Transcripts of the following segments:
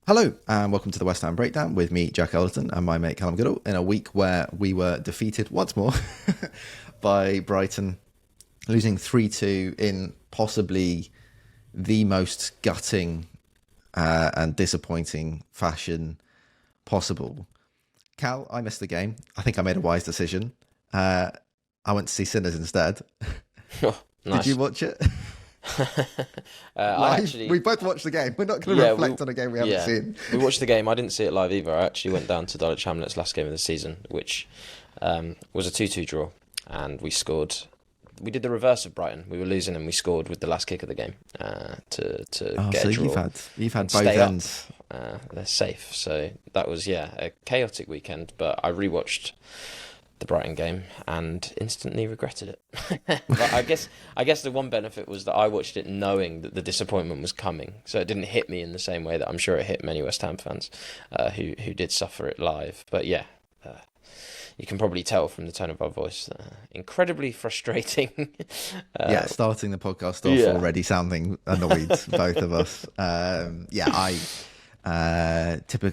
Hello and welcome to the West Ham Breakdown with me, Jack Ellerton, and my mate Callum Goodall, in a week where we were defeated once more by Brighton, losing 3-2 in possibly the most gutting and disappointing fashion possible. Cal, I missed the game. I think I made a wise decision. I went to see Sinners instead. Oh, nice. Did you watch it? We both watched the game. We're not going to reflect on a game we haven't seen. We watched the game. I didn't see it live either. I actually went down to Dulwich Hamlet's last game of the season, which was a 2-2 draw, and we scored. We did the reverse of Brighton. We were losing and we scored with the last kick of the game to get a draw. You've had both ends. They're safe. So that was a chaotic weekend. But I rewatched the Brighton game and instantly regretted it. But I guess the one benefit was that I watched it knowing that the disappointment was coming, so it didn't hit me in the same way that I'm sure it hit many West Ham fans who did suffer it live. But you can probably tell from the tone of our voice, incredibly frustrating. Starting the podcast off already sounding annoyed, both of us.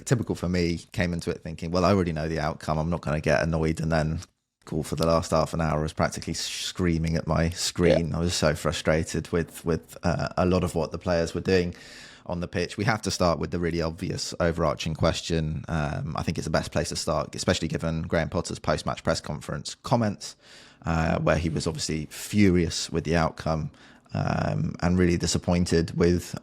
Typical for me, came into it thinking, well, I already know the outcome. I'm not going to get annoyed, and then call for the last half an hour. I was practically screaming at my screen. I was so frustrated with a lot of what the players were doing on the pitch. We have to start with the really obvious overarching question. I think it's the best place to start, especially given Graham Potter's post-match press conference comments, where he was obviously furious with the outcome and really disappointed with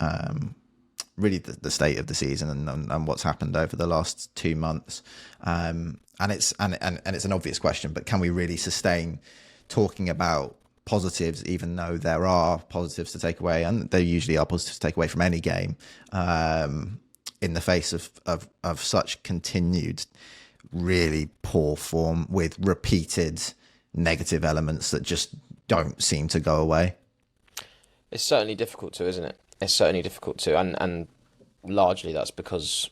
really the state of the season and what's happened over the last 2 months. And it's an obvious question, but can we really sustain talking about positives, even though there are positives to take away, and there usually are positives to take away from any game, in the face of such continued really poor form with repeated negative elements that just don't seem to go away? It's certainly difficult to, isn't it? It's certainly difficult to, and largely that's because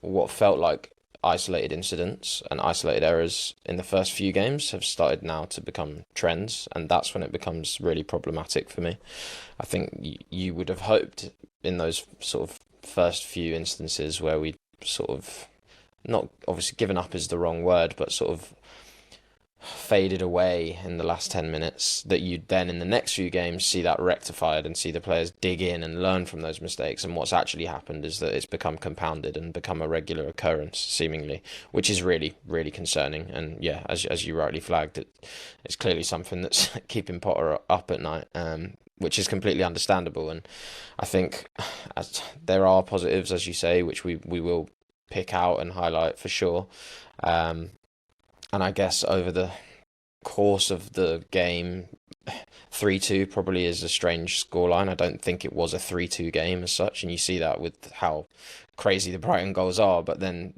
what felt like isolated incidents and isolated errors in the first few games have started now to become trends, and that's when it becomes really problematic for me. I think you would have hoped in those sort of first few instances where we sort of, not obviously given up is the wrong word, but sort of faded away in the last 10 minutes, that you'd then in the next few games see that rectified and see the players dig in and learn from those mistakes. And what's actually happened is that it's become compounded and become a regular occurrence, seemingly, which is really, really concerning. And as you rightly flagged, it's clearly something that's keeping Potter up at night, which is completely understandable. And I think there are positives, as you say, which we will pick out and highlight for sure. And I guess over the course of the game, 3-2 probably is a strange scoreline. I don't think it was a 3-2 game as such, and you see that with how crazy the Brighton goals are. But then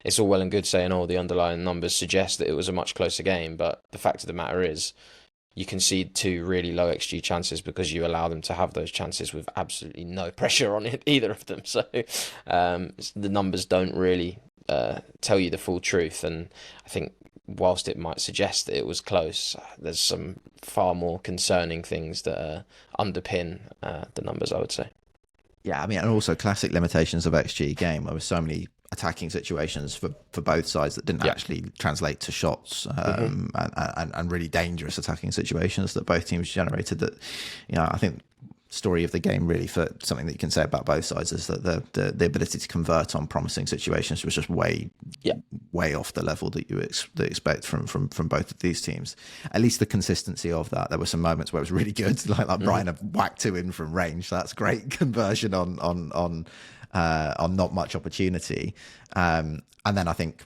it's all well and good saying, the underlying numbers suggest that it was a much closer game. But the fact of the matter is, you concede 2 really low XG chances because you allow them to have those chances with absolutely no pressure on it, either of them. So the numbers don't really tell you the full truth. And I think whilst it might suggest that it was close, there's some far more concerning things that underpin the numbers, I would say. Yeah, I mean, and also classic limitations of XG game. There were so many attacking situations for both sides that didn't actually translate to shots, and really dangerous attacking situations that both teams generated. That, I think story of the game really, for something that you can say about both sides, is that the ability to convert on promising situations was just way off the level that you expect from both of these teams. At least the consistency of that. There were some moments where it was really good, like Brian have whacked 2 in from range. So that's great conversion on not much opportunity. And then I think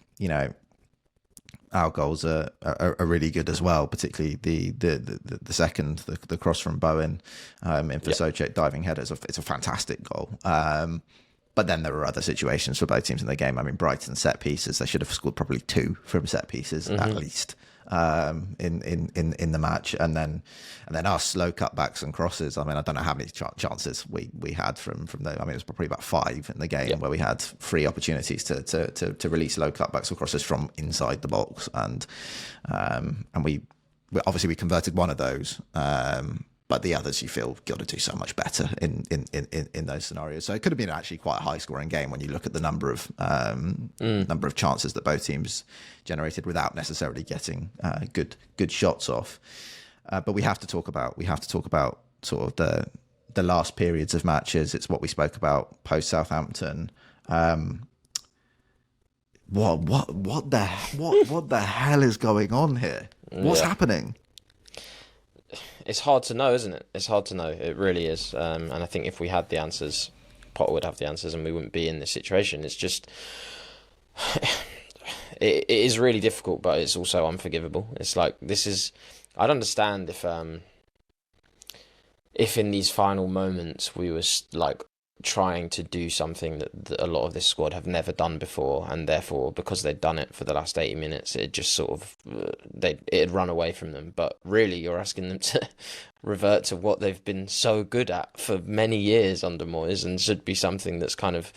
our goals are really good as well, particularly the second, the cross from Bowen in for Soucek diving header. It's a fantastic goal. But then there were other situations for both teams in the game. I mean, Brighton set pieces, they should have scored probably 2 from set pieces at least in the match, and then our slow cutbacks and crosses. I mean, I don't know how many chances we had from the. I mean, it was probably about 5 in the game where we had 3 opportunities to release low cutbacks or crosses from inside the box, and we obviously we converted one of those. but the others you feel got to do so much better in those scenarios. So it could have been actually quite a high scoring game when you look at the number of chances that both teams generated without necessarily getting good shots off. But we have to talk about sort of the last periods of matches. It's what we spoke about post Southampton. What the hell is going on here? What's happening? It's hard to know, isn't it? It's hard to know. It really is. And I think if we had the answers, Potter would have the answers, and we wouldn't be in this situation. It's just, it is really difficult, but it's also unforgivable. It's like, I'd understand if in these final moments we were like trying to do something that a lot of this squad have never done before, and therefore because they'd done it for the last 80 minutes, it just sort of it'd run away from them. But really, you're asking them to revert to what they've been so good at for many years under Moyes, and should be something that's kind of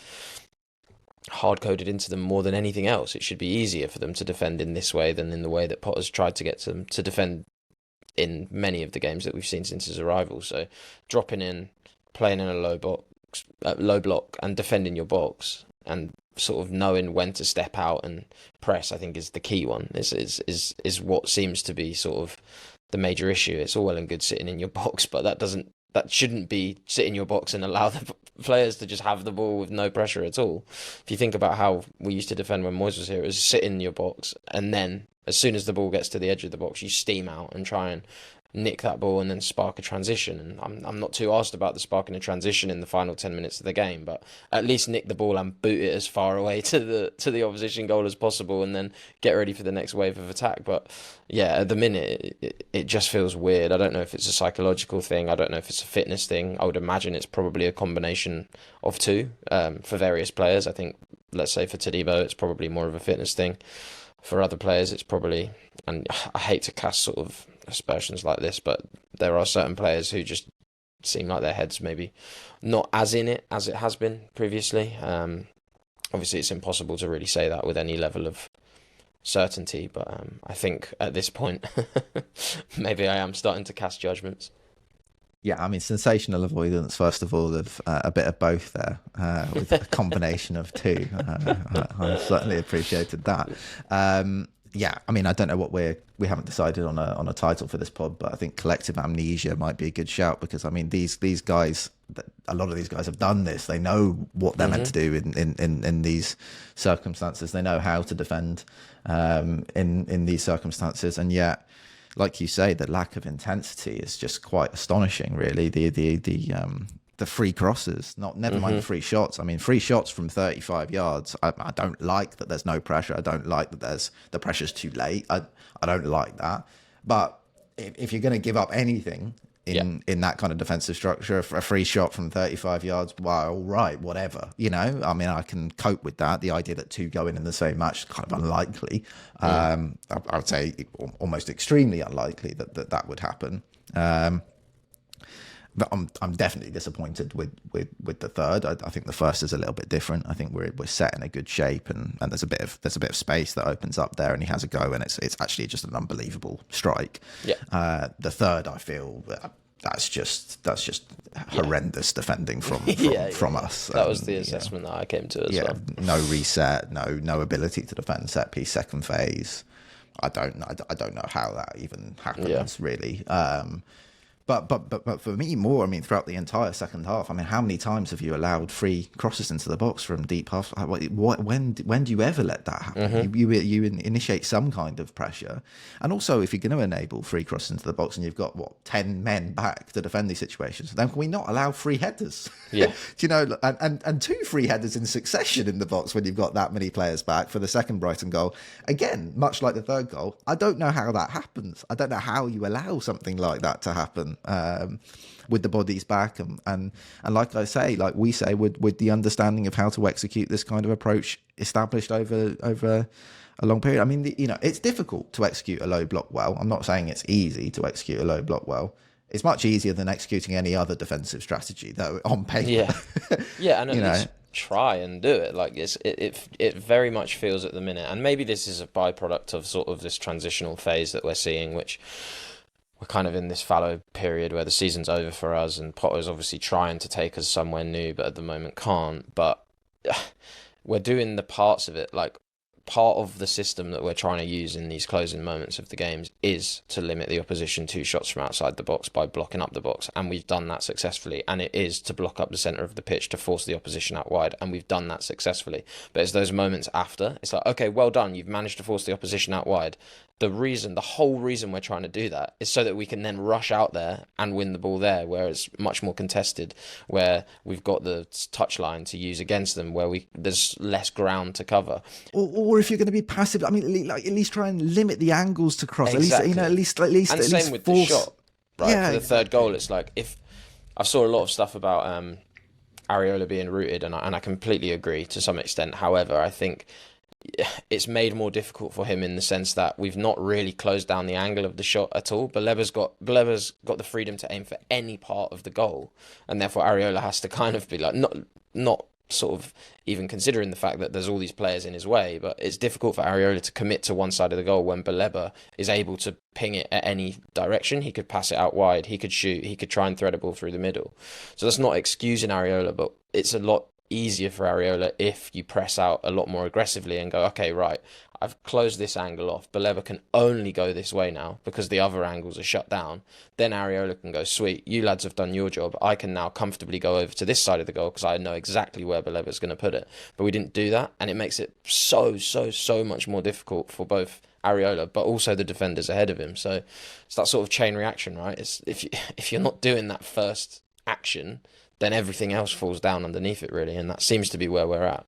hard-coded into them more than anything else. It should be easier for them to defend in this way than in the way that Potter's tried to get them to defend in many of the games that we've seen since his arrival. So dropping in, playing in a low block and defending your box, and sort of knowing when to step out and press, I think is the key one. Is what seems to be sort of the major issue. It's all well and good sitting in your box, but that shouldn't be sit in your box and allow the players to just have the ball with no pressure at all. If you think about how we used to defend when Moyes was here, it was sit in your box, and then as soon as the ball gets to the edge of the box, you steam out and try and nick that ball and then spark a transition. And I'm not too arsed about the sparking a transition in the final 10 minutes of the game, but at least nick the ball and boot it as far away to the opposition goal as possible, and then get ready for the next wave of attack. But yeah, at the minute it just feels weird. I don't know if it's a psychological thing. I don't know if it's a fitness thing. I would imagine it's probably a combination of two for various players. I think, let's say for Tidbo, it's probably more of a fitness thing. For other players, it's probably, and I hate to cast sort of aspersions like this, but there are certain players who just seem like their head's maybe not as in it as it has been previously. Obviously, it's impossible to really say that with any level of certainty, but I think at this point, maybe I am starting to cast judgments. Yeah, I mean, sensational avoidance, first of all, of a bit of both there, with a combination of two. I certainly appreciated that. Yeah, I mean, I don't know what we haven't decided on a title for this pod, but I think collective amnesia might be a good shout, because I mean, these guys, a lot of these guys have done this. They know what they're meant to do in these circumstances. They know how to defend in these circumstances, and yet, like you say, the lack of intensity is just quite astonishing, really. The free crosses, never mind the free shots. I mean, free shots from 35 yards. I don't like that there's no pressure. I don't like that the pressure's too late. I don't like that. But if you're going to give up anything in that kind of defensive structure, a free shot from 35 yards, well, all right, whatever. You know, I mean, I can cope with that. The idea that two go in the same match is kind of unlikely. I would say almost extremely unlikely that would happen. But I'm definitely disappointed with the third. I think the first is a little bit different. I think we're set in a good shape, and there's a bit of space that opens up there, and he has a go, and it's actually just an unbelievable strike. Yeah. The third, I feel that's just horrendous defending from us. That was the assessment that I came to as well. No reset, no ability to defend set piece, second phase. I don't know how that even happens really. But for me, more, I mean, throughout the entire second half, I mean, how many times have you allowed free crosses into the box from deep half? When do you ever let that happen? You initiate some kind of pressure. And also, if you're going to enable free crosses into the box and you've got, 10 men back to defend these situations, then can we not allow free headers? Yeah. Do you know, and two free headers in succession in the box when you've got that many players back for the second Brighton goal. Again, much like the third goal, I don't know how that happens. I don't know how you allow something like that to happen. With the bodies back, and like I say, like we say, with the understanding of how to execute this kind of approach established over a long period. I mean, it's difficult to execute a low block well. I'm not saying it's easy to execute a low block well. It's much easier than executing any other defensive strategy, though, on paper. Yeah, and at least try and do it. Like it very much feels at the minute, and maybe this is a byproduct of sort of this transitional phase that we're seeing, which we're kind of in this fallow period where the season's over for us, and Potter's obviously trying to take us somewhere new, but at the moment can't. But we're doing the parts of it, like part of the system that we're trying to use in these closing moments of the games is to limit the opposition to shots from outside the box by blocking up the box, and we've done that successfully. And it is to block up the centre of the pitch to force the opposition out wide, and we've done that successfully. But it's those moments after, it's like, okay, well done, you've managed to force the opposition out wide. The whole reason we're trying to do that is so that we can then rush out there and win the ball there, where it's much more contested, where we've got the touchline to use against them, where there's less ground to cover. Or if you're going to be passive, I mean, like, at least try and limit the angles to cross. Exactly. At least, and same with force... the shot, right? Yeah. For the third goal, it's like, if I saw a lot of stuff about Areola being rooted, and I completely agree to some extent. However, I think it's made more difficult for him in the sense that we've not really closed down the angle of the shot at all. Baleba's got the freedom to aim for any part of the goal, and therefore Areola has to kind of be like not sort of even considering the fact that there's all these players in his way, but it's difficult for Areola to commit to one side of the goal when Baleba is able to ping it at any direction. He could pass it out wide, he could shoot, he could try and thread a ball through the middle. So that's not excusing Areola, but it's a lot easier for Areola if you press out a lot more aggressively and go, okay, right, I've closed this angle off. Baleba can only go this way now because the other angles are shut down. Then Areola can go, sweet, you lads have done your job. I can now comfortably go over to this side of the goal because I know exactly where Baleba's going to put it. But we didn't do that, and it makes it so much more difficult for both Areola, but also the defenders ahead of him. So it's that sort of chain reaction, right? It's if you're not doing that first action, then everything else falls down underneath it, really, and that seems to be where we're at.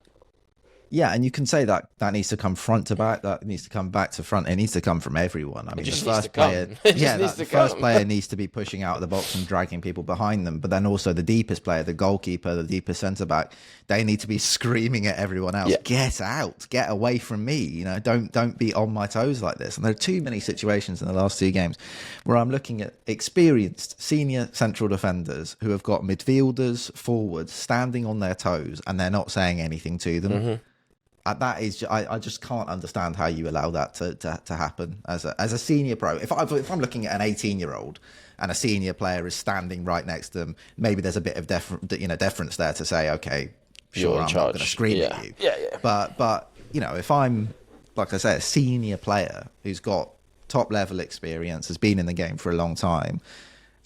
Yeah, and you can say that needs to come front to back, that needs to come back to front. It needs to come from everyone. I mean, the first player needs to be pushing out of the box and dragging people behind them, but then also the deepest player, the goalkeeper, the deepest centre back, they need to be screaming at everyone else, get out, get away from me. You know, don't be on my toes like this. And there are too many situations in the last two games where I'm looking at experienced senior central defenders who have got midfielders, forwards standing on their toes, and they're not saying anything to them. Mm-hmm. That is, I just can't understand how you allow that to happen as a senior pro. If I'm looking at an 18-year-old and a senior player is standing right next to them, maybe there's a bit of deference there to say, okay, sure, I'm not going to scream at you. Yeah. But you know, if I'm, like I say, a senior player who's got top level experience, has been in the game for a long time,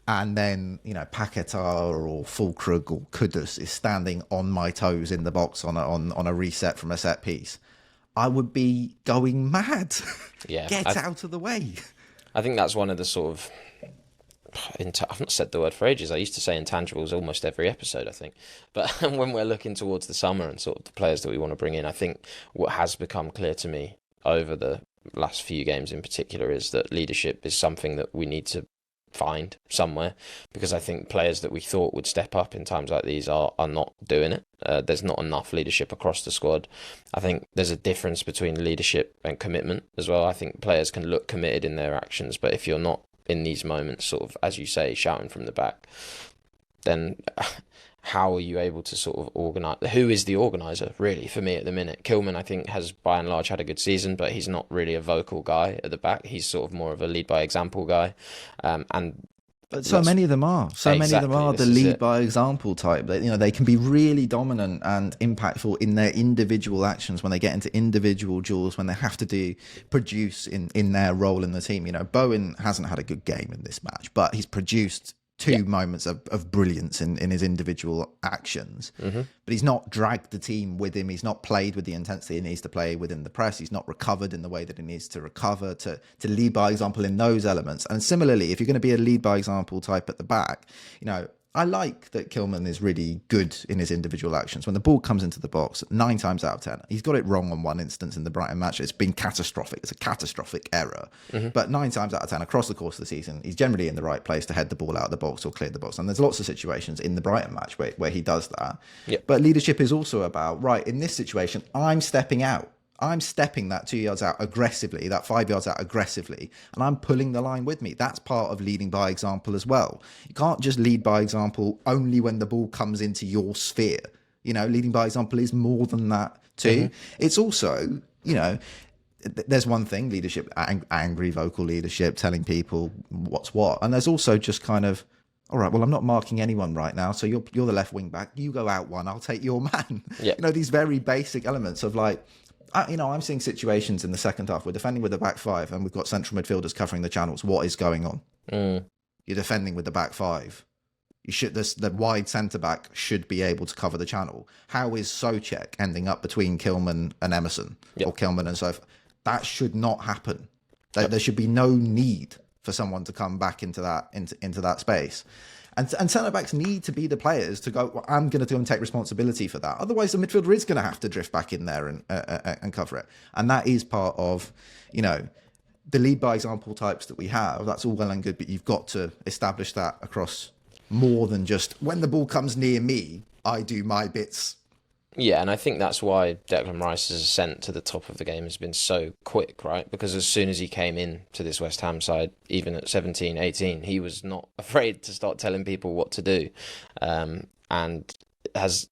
and then, you know, Paquetá or Fulkrug or Kudus is standing on my toes in the box on a reset from a set piece, I would be going mad. Yeah, Get out of the way. I think that's one of the sort of... I've not said the word for ages. I used to say intangibles almost every episode, I think. But when we're looking towards the summer and sort of the players that we want to bring in, I think what has become clear to me over the last few games in particular is that leadership is something that we need to find somewhere, because I think players that we thought would step up in times like these are not doing it. There's not enough leadership across the squad. I think there's a difference between leadership and commitment as well. I think players can look committed in their actions, but if you're not in these moments, sort of, as you say, shouting from the back, then how are you able to sort of organise? Who is the organiser, really, for me at the minute? Kilman, I think, has by and large had a good season, but he's not really a vocal guy at the back. He's sort of more of a lead-by-example guy. But so many of them are. Many of them are the lead-by-example type. They can be really dominant and impactful in their individual actions when they get into individual duels, when they have to produce in their role in the team. You know, Bowen hasn't had a good game in this match, but he's produced two moments of brilliance in his individual actions. Mm-hmm. But he's not dragged the team with him. He's not played with the intensity he needs to play within the press. He's not recovered in the way that he needs to recover, to lead by example in those elements. And similarly, if you're going to be a lead by example type at the back, you know, I like that Kilman is really good in his individual actions. When the ball comes into the box, 9 times out of 10, he's got it wrong on one instance in the Brighton match. It's been catastrophic. It's a catastrophic error. Mm-hmm. But 9 times out of 10 across the course of the season, he's generally in the right place to head the ball out of the box or clear the box. And there's lots of situations in the Brighton match where he does that. Yep. But leadership is also about, right, in this situation, I'm stepping out. I'm stepping that 2 yards out aggressively, that 5 yards out aggressively, and I'm pulling the line with me. That's part of leading by example as well. You can't just lead by example only when the ball comes into your sphere. You know, leading by example is more than that too. Mm-hmm. It's also, you know, there's one thing, leadership, angry vocal leadership, telling people what's what. And there's also just kind of, all right, well, I'm not marking anyone right now. So you're the left wing back. You go out one, I'll take your man. Yeah. These very basic elements of like, I'm seeing situations in the second half. We're defending with the back five and we've got central midfielders covering the channels. What is going on? You're defending with the back five. The wide centre back should be able to cover the channel. How is Soucek ending up between Kilman and Emerson, or Kilman and so forth? That should not happen. There should be no need for someone to come back into that space. And centre backs need to be the players to go, well, I'm going to go and take responsibility for that. Otherwise, the midfielder is going to have to drift back in there and cover it. And that is part of, the lead by example types that we have. That's all well and good, but you've got to establish that across more than just when the ball comes near me, I do my bits. Yeah, and I think that's why Declan Rice's ascent to the top of the game has been so quick, right? Because as soon as he came in to this West Ham side, even at 17, 18, he was not afraid to start telling people what to do. And has,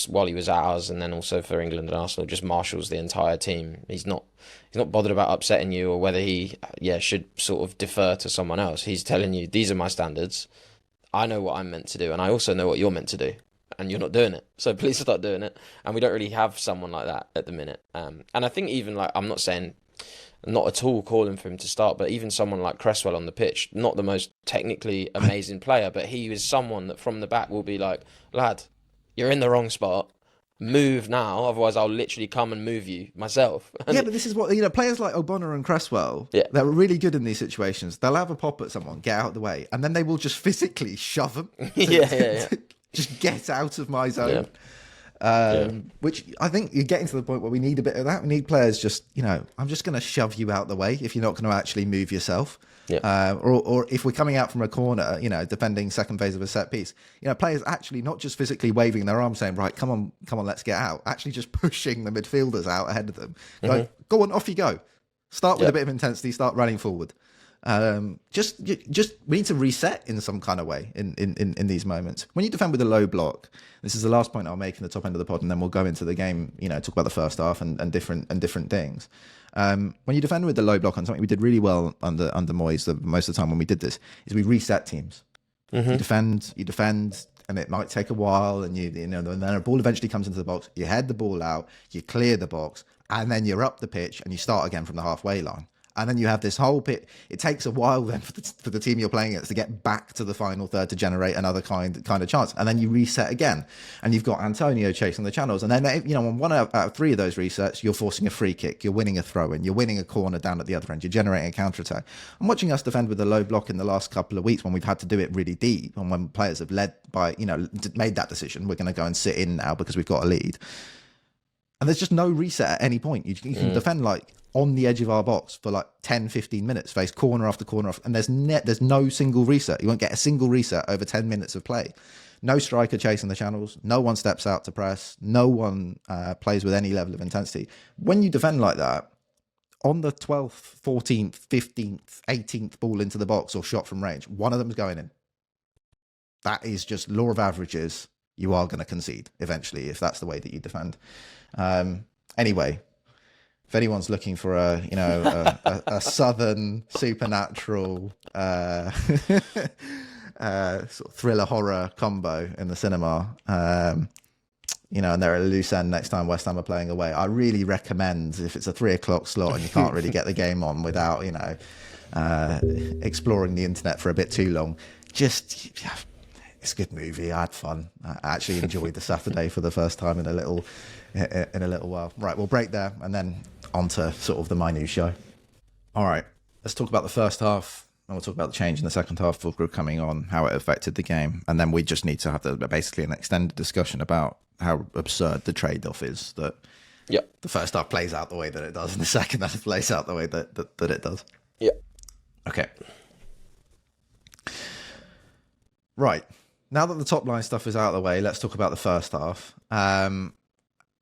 while he was at ours and then also for England and Arsenal, just marshals the entire team. He's not bothered about upsetting you or whether he should sort of defer to someone else. He's telling you, these are my standards. I know what I'm meant to do, and I also know what you're meant to do. And you're not doing it, so please start doing it. And we don't really have someone like that at the minute. And I think even I'm not saying, not at all calling for him to start, but even someone like Cresswell on the pitch, not the most technically amazing player, but he is someone that from the back will be like, lad, you're in the wrong spot. Move now, otherwise I'll literally come and move you myself. Yeah, but this is what, players like O'Connor and Cresswell, they're really good in these situations. They'll have a pop at someone, get out of the way, and then they will just physically shove them. Just get out of my zone. Which I think you're getting to the point where we need a bit of that. We need players just, I'm just going to shove you out the way if you're not going to actually move yourself. Or if we're coming out from a corner, defending second phase of a set piece, players actually not just physically waving their arms saying, right, come on, let's get out. Actually just pushing the midfielders out ahead of them. Like, go on, off you go. Start with a bit of intensity, start running forward. Just we need to reset in some kind of way in these moments. When you defend with a low block, this is the last point I'll make in the top end of the pod, and then we'll go into the game, talk about the first half and different things. When you defend with the low block on something we did really well under Moyes, most of the time when we did this, is we reset teams. You defend, and it might take a while, and and then a ball eventually comes into the box. You head the ball out, you clear the box, and then you're up the pitch, and you start again from the halfway line. And then you have this whole pit. It takes a while then for the team you're playing against to get back to the final third to generate another kind of chance. And then you reset again. And you've got Antonio chasing the channels. And then, on one out of three of those resets, you're forcing a free kick. You're winning a throw-in. You're winning a corner down at the other end. You're generating a counter-attack. I'm watching us defend with a low block in the last couple of weeks when we've had to do it really deep. And when players have led by, made that decision, we're going to go and sit in now because we've got a lead. And there's just no reset at any point. You can defend on the edge of our box for 10, 15 minutes, face corner after corner, and there's no single reset. You won't get a single reset over 10 minutes of play. No striker chasing the channels. No one steps out to press. No one plays with any level of intensity. When you defend like that, on the 12th, 14th, 15th, 18th ball into the box or shot from range, one of them's going in. That is just law of averages. You are going to concede eventually if that's the way that you defend. Anyway, if anyone's looking for a southern supernatural sort of thriller horror combo in the cinema, and they're at a loose end next time West Ham are playing away, I really recommend, if it's a 3:00 slot and you can't really get the game on without exploring the internet for a bit too long, it's a good movie. I had fun. I actually enjoyed the Saturday for the first time in a little while. Right, we'll break there and then on to sort of the minutiae. All right, let's talk about the first half, and we'll talk about the change in the second half for coming on, how it affected the game, and then we just need to have basically an extended discussion about how absurd the trade-off is that the first half plays out the way that it does, and the second half plays out the way that it does. Yeah. Okay. Right. Now that the top line stuff is out of the way, let's talk about the first half.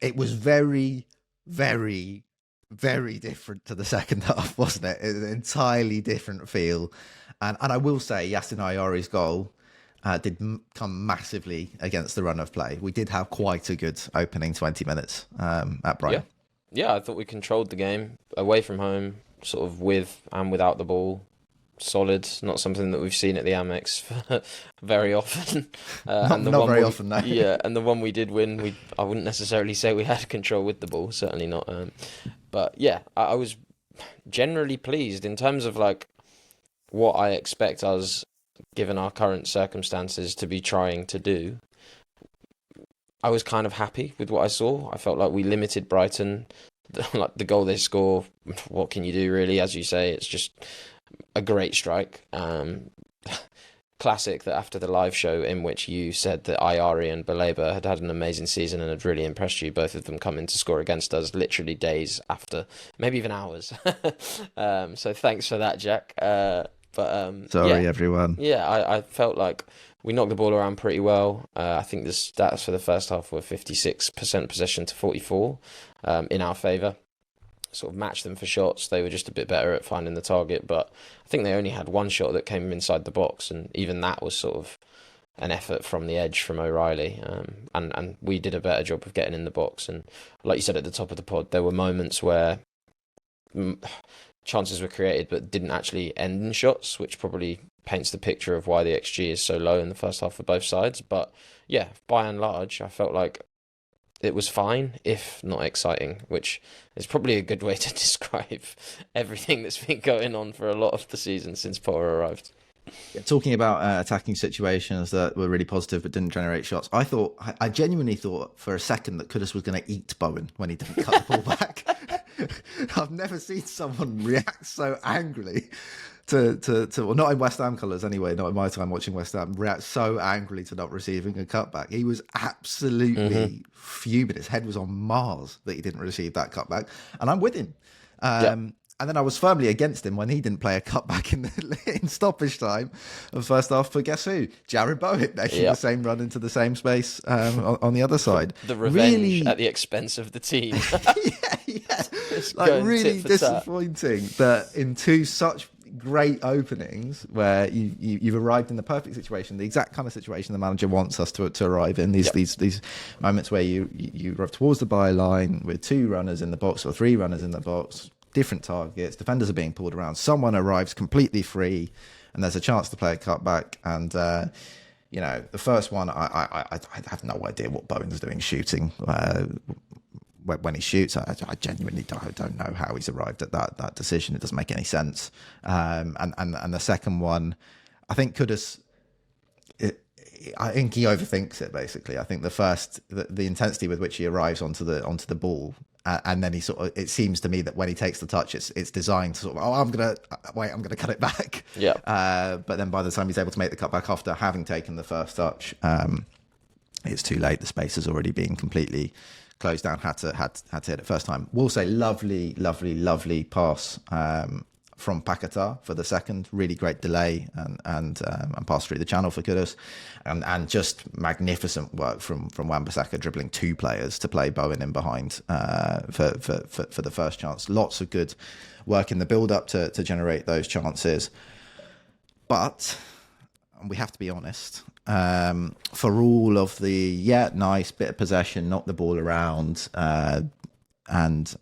It was very, very, very different to the second half, wasn't it? It was an entirely different feel. And I will say, Yasin Ayari's goal did come massively against the run of play. We did have quite a good opening 20 minutes at Brighton. Yeah, I thought we controlled the game away from home, sort of with and without the ball. Solid, not something that we've seen at the Amex very often. And the Not one very we, often, no. Yeah, and the one we did win, I wouldn't necessarily say we had control with the ball, certainly not. But yeah, I was generally pleased in terms of like what I expect us, given our current circumstances, to be trying to do. I was kind of happy with what I saw. I felt like we limited Brighton. Like the goal they score, what can you do really? As you say, it's just a great strike. Classic that after the live show in which you said that Ayari and Baleba had an amazing season and had really impressed you, both of them coming to score against us literally days after, maybe even hours. So thanks for that, Jack. Sorry, everyone. Yeah, I felt like we knocked the ball around pretty well. I think the stats for the first half were 56% possession to 44 in our favour. Sort of matched them for shots. They were just a bit better at finding the target, but I think they only had one shot that came inside the box, and even that was sort of an effort from the edge from O'Reilly. And we did a better job of getting in the box. And like you said at the top of the pod, there were moments where chances were created but didn't actually end in shots, which probably paints the picture of why the XG is so low in the first half for both sides. But yeah, by and large, I felt like it was fine, if not exciting, which is probably a good way to describe everything that's been going on for a lot of the season since Potter arrived. Yeah, talking about attacking situations that were really positive but didn't generate shots, I genuinely thought for a second that Kudus was going to eat Bowen when he didn't cut the ball back. I've never seen someone react so angrily to well, not in West Ham colours anyway, not in my time watching West Ham, react so angrily to not receiving a cutback. He was absolutely fuming. His head was on Mars that he didn't receive that cutback, and I'm with him. And then I was firmly against him when he didn't play a cutback in stoppage time of first half. But guess who? Jared Bowen making the same run into the same space on the other side. The revenge at the expense of the team. yeah. Like really disappointing that in two such great openings where you've arrived in the perfect situation, the exact kind of situation the manager wants us to arrive in. These moments where you arrive towards the byline with two runners in the box or three runners in the box. Different targets, defenders are being pulled around, someone arrives completely free and there's a chance to play a cutback. And the first one, I have no idea what Bowen's doing shooting when he shoots. I genuinely don't know how he's arrived at that decision. It doesn't make any sense. And the second one, I think Kudus, I think he overthinks it. Basically, I think the intensity with which he arrives onto the ball, and then he it seems to me that when he takes the touch, it's designed to sort of, I'm gonna cut it back. Yeah. But then by the time he's able to make the cut back after having taken the first touch, it's too late. The space has already been completely closed down. Had to hit it first time. We'll say lovely pass from Paquetá for the second. Really great delay and pass through the channel for Kudus, and just magnificent work from Wan-Bissaka dribbling two players to play Bowen in behind for the first chance. Lots of good work in the build up to generate those chances, but we have to be honest. For all of the nice bit of possession, knock the ball around, and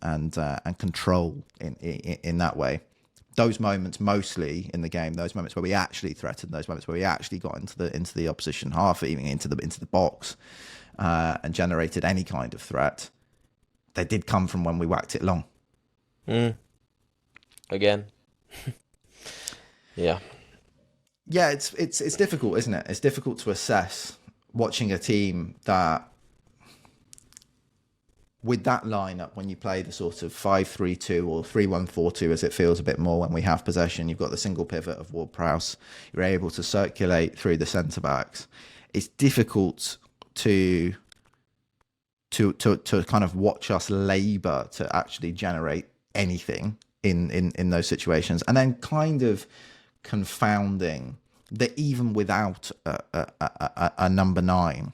control in that way. Those moments mostly in the game, those moments where we actually threatened, those moments where we actually got into the opposition half, even into the box, and generated any kind of threat, they did come from when we whacked it long. Again. Yeah. Yeah, it's difficult, isn't it? It's difficult to assess watching a team that, with that lineup, when you play the sort of 5-3-2 or 3-1-4-2, as it feels a bit more when we have possession, you've got the single pivot of Ward-Prowse, you're able to circulate through the centre-backs. It's difficult to kind of watch us labour to actually generate anything in those situations, and then kind of confounding that even without a number 9,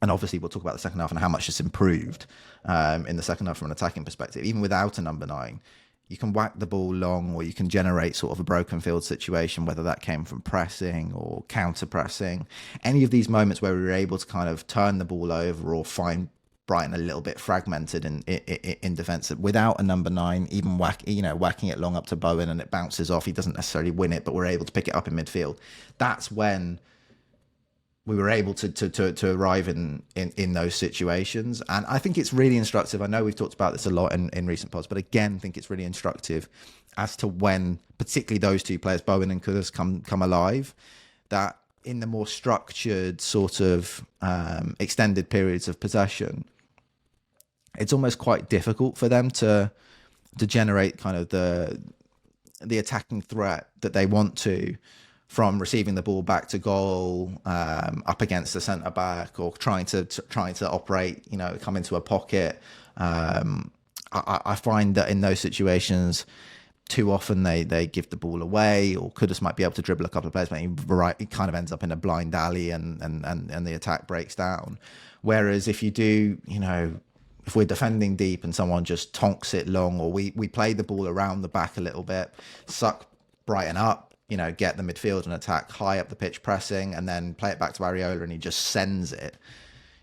and obviously we'll talk about the second half and how much it's improved in the second half from an attacking perspective. Even without a number 9, you can whack the ball long, or you can generate sort of a broken field situation, whether that came from pressing or counter pressing. Any of these moments where we were able to kind of turn the ball over or find Brighton a little bit fragmented in defence. Without a number 9, even whacking it long up to Bowen and it bounces off, he doesn't necessarily win it, but we're able to pick it up in midfield. That's when we were able to arrive in those situations. And I think it's really instructive. I know we've talked about this a lot in recent pods, but again, I think it's really instructive as to when, particularly those two players, Bowen and Kudus, come alive, that in the more structured sort of extended periods of possession, it's almost quite difficult for them to generate kind of the attacking threat that they want to, from receiving the ball back to goal, up against the centre back, or trying to operate, come into a pocket. I find that in those situations, too often they give the ball away, or Kudus might be able to dribble a couple of players, but he kind of ends up in a blind alley and the attack breaks down. Whereas if you do, if we're defending deep and someone just tonks it long, or we play the ball around the back a little bit, suck Brighton up, get the midfield and attack high up the pitch pressing, and then play it back to Areola and he just sends it.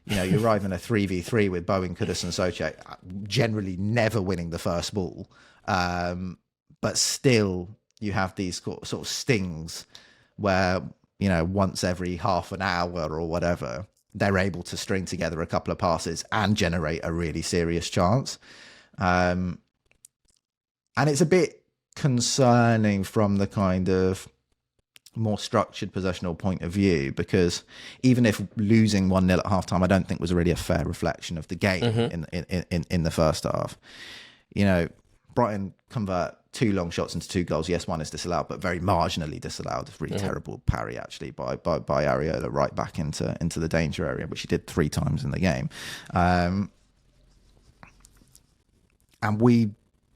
You arrive in a 3v3 with Bowen, Kudus and Soucek, generally never winning the first ball. But still, you have these sort of stings where, once every half an hour or whatever, they're able to string together a couple of passes and generate a really serious chance. And it's a bit concerning from the kind of more structured possessional point of view, because even if losing 1-0 at halftime, I don't think was really a fair reflection of the game in the first half. Brighton convert 2 long shots into 2 goals. Yes, one is disallowed, but very marginally disallowed. Really terrible parry actually by Areola right back into the danger area, which he did 3 times in the game. And we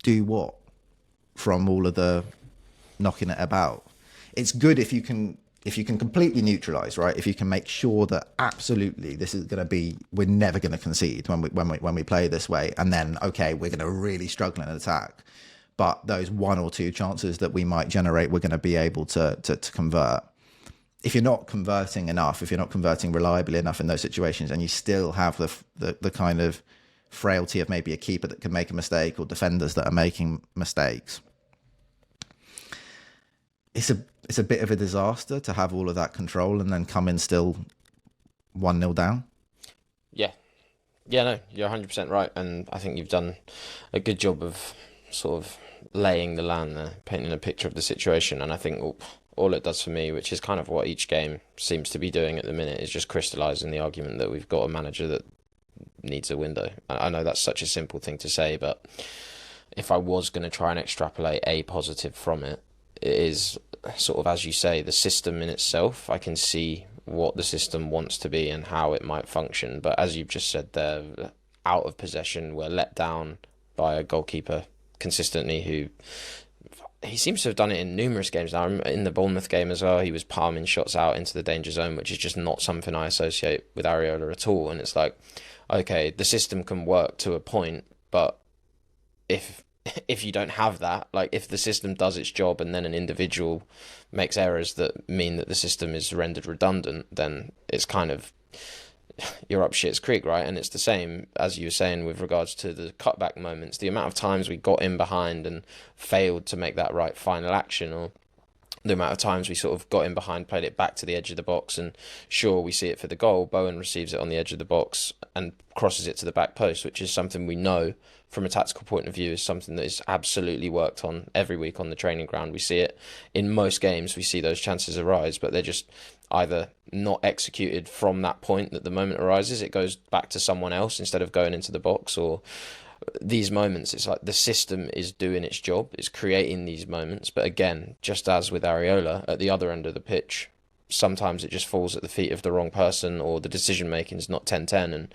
do what from all of the knocking it about? It's good if you can completely neutralise, right? If you can make sure that absolutely this is going to be, we're never going to concede when we play this way, and then okay, we're going to really struggle in attack, but those 1 or 2 chances that we might generate, we're going to be able to convert. If you're not converting enough, if you're not converting reliably enough in those situations, and you still have the kind of frailty of maybe a keeper that can make a mistake, or defenders that are making mistakes, it's a bit of a disaster to have all of that control and then come in still 1-0 down. Yeah, no, you're 100% right, and I think you've done a good job of sort of laying the land there, painting a picture of the situation. And I think all it does for me, which is kind of what each game seems to be doing at the minute, is just crystallising the argument that we've got a manager that needs a window. I know that's such a simple thing to say, but if I was going to try and extrapolate a positive from it, it is sort of, as you say, the system in itself. I can see what the system wants to be and how it might function. But as you've just said there, out of possession, we're let down by a goalkeeper consistently, who he seems to have done it in numerous games now. In the Bournemouth game as well, he was palming shots out into the danger zone, which is just not something I associate with Areola at all. And it's like, okay, the system can work to a point, but if you don't have that, like if the system does its job and then an individual makes errors that mean that the system is rendered redundant, then it's kind of, you're up shit's creek, right? And it's the same as you were saying with regards to the cutback moments, the amount of times we got in behind and failed to make that right final action, or the amount of times we sort of got in behind, played it back to the edge of the box, and sure, we see it for the goal. Bowen receives it on the edge of the box and crosses it to the back post, which is something we know from a tactical point of view is something that is absolutely worked on every week on the training ground. We see it in most games. We see those chances arise, but they're just either not executed from that point that the moment arises. It goes back to someone else instead of going into the box, or these moments, it's like the system is doing its job, it's creating these moments. But again, just as with Areola, at the other end of the pitch, sometimes it just falls at the feet of the wrong person, or the decision making is not 10-10, and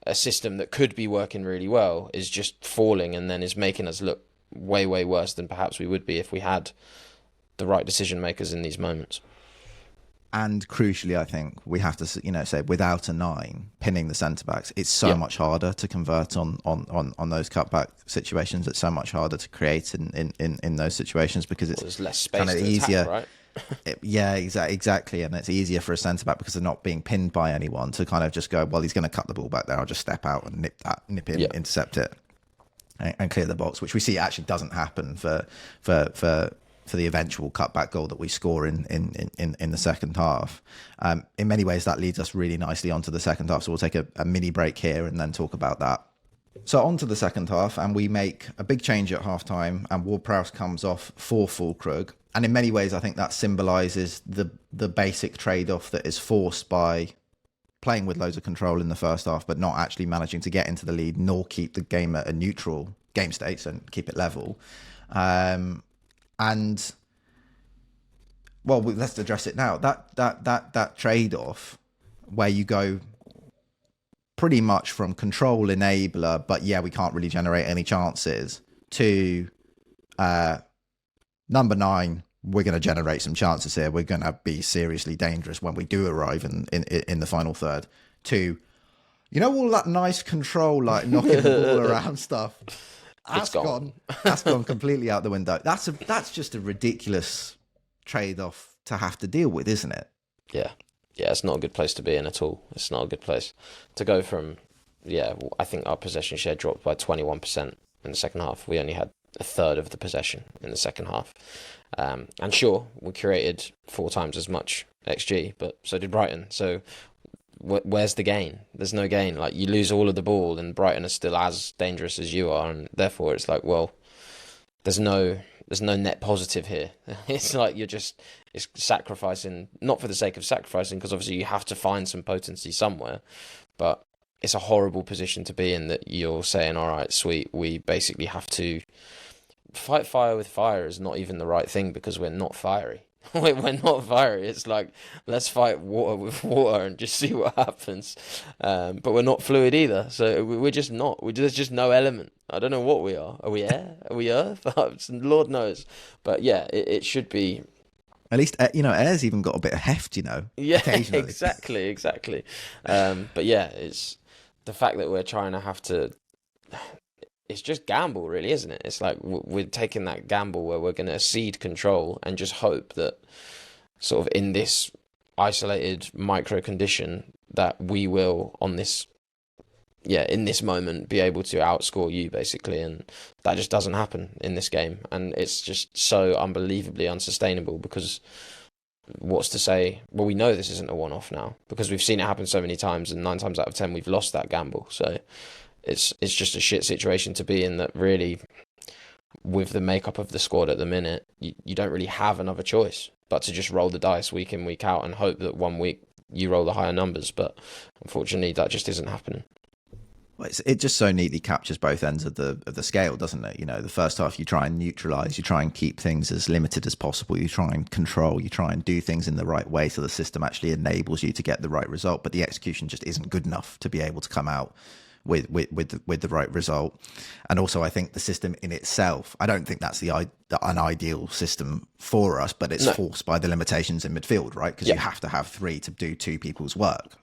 a system that could be working really well is just falling and then is making us look way, way worse than perhaps we would be if we had the right decision makers in these moments. And crucially, I think we have to, say without a 9 pinning the centre backs, it's so much harder to convert on those cutback situations. It's so much harder to create in those situations, because it's there's less space kind of to easier. Attack, right? Exactly. And it's easier for a centre back because they're not being pinned by anyone to kind of just go, well, he's going to cut the ball back there. I'll just step out and nip in, intercept it, and clear the box, which we see actually doesn't happen for the eventual cutback goal that we score in the second half. In many ways, that leads us really nicely onto the second half. So we'll take a mini break here and then talk about that. So on to the second half, and we make a big change at half-time, and Ward-Prowse comes off for Füllkrug. And in many ways, I think that symbolises the basic trade-off that is forced by playing with loads of control in the first half, but not actually managing to get into the lead, nor keep the game at a neutral game state, so keep it level. And, well, let's address it now. That trade-off where you go pretty much from control enabler, but we can't really generate any chances, to number 9, we're going to generate some chances here. We're going to be seriously dangerous when we do arrive in the final third. To, all that nice control, like knocking the ball around stuff. That's gone. That's gone completely out the window. That's just a ridiculous trade-off to have to deal with, isn't it? Yeah. Yeah, it's not a good place to be in at all. It's not a good place to go from. I think our possession share dropped by 21% in the second half. We only had a third of the possession in the second half. And sure, we created 4 times as much XG, but so did Brighton. So where's the gain? There's no gain. Like, you lose all of the ball and Brighton are still as dangerous as you are. And therefore it's like, well, there's no net positive here. It's like it's sacrificing, not for the sake of sacrificing, because obviously you have to find some potency somewhere, but it's a horrible position to be in, that you're saying, all right, sweet, we basically have to fight fire with fire is not even the right thing, because we're not fiery. We're not fiery. It's like, let's fight water with water and just see what happens. But we're not fluid either. So we're just not. There's just no element. I don't know what we are. Are we air? Are we earth? Lord knows. But it should be. At least, air's even got a bit of heft, Yeah, occasionally. Exactly. But it's the fact that we're trying to have to. It's just gamble, really, isn't it? It's like we're taking that gamble where we're going to cede control and just hope that sort of in this isolated micro condition that we will in this moment be able to outscore you, basically. And that just doesn't happen in this game. And it's just so unbelievably unsustainable, because what's to say? Well, we know this isn't a one-off now, because we've seen it happen so many times, and 9 times out of 10 we've lost that gamble. So it's just a shit situation to be in, that really, with the makeup of the squad at the minute, you don't really have another choice but to just roll the dice week in, week out, and hope that one week you roll the higher numbers. But unfortunately, that just isn't happening. Well, it just so neatly captures both ends of the scale, doesn't it? The first half you try and neutralise, you try and keep things as limited as possible, you try and control, you try and do things in the right way so the system actually enables you to get the right result, but the execution just isn't good enough to be able to come out with the right result. And also, I think the system in itself, I don't think that's an ideal system for us, but it's forced by the limitations in midfield, right? Because you have to have 3 to do 2 people's work.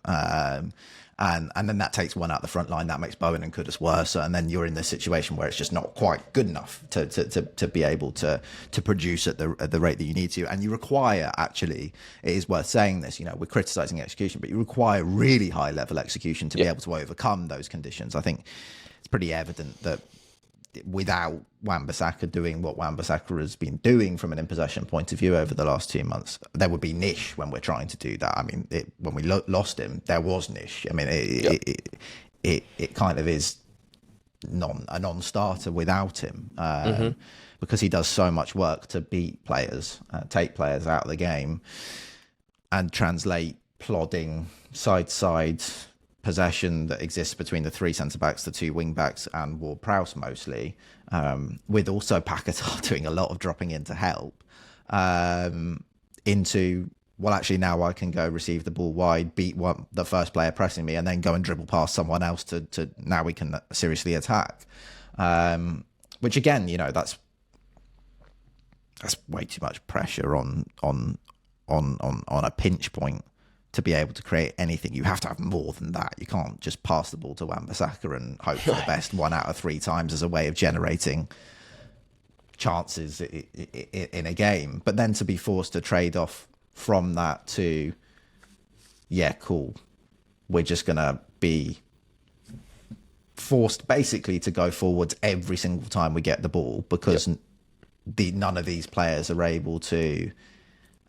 And then that takes one out the front line. That makes Bowen and Kudus worse. And then you're in this situation where it's just not quite good enough to be able to produce at the rate that you need to. And you require, actually, it is worth saying this, we're criticising execution, but you require really high level execution to be able to overcome those conditions. I think it's pretty evident that without Wan-Bissaka doing what Wan-Bissaka has been doing from an in-possession point of view over the last 2 months, there would be niche when we're trying to do that. I mean, when we lost him, there was niche. I mean, it kind of is a non-starter without him, because he does so much work to beat players, take players out of the game, and translate plodding side-to-side possession that exists between the 3 centre-backs, the 2 wing-backs, and Ward-Prowse mostly, with also Paquetá doing a lot of dropping in to help, into, well, actually now I can go receive the ball wide, beat the first player pressing me, and then go and dribble past someone else to now we can seriously attack. Which again, that's way too much pressure on a pinch point to be able to create anything. You have to have more than that. You can't just pass the ball to Wan-Bissaka and hope for the best 1 out of 3 times as a way of generating chances in a game, but then to be forced to trade off from that to, yeah, cool, we're just gonna be forced basically to go forwards every single time we get the ball because none of these players are able to,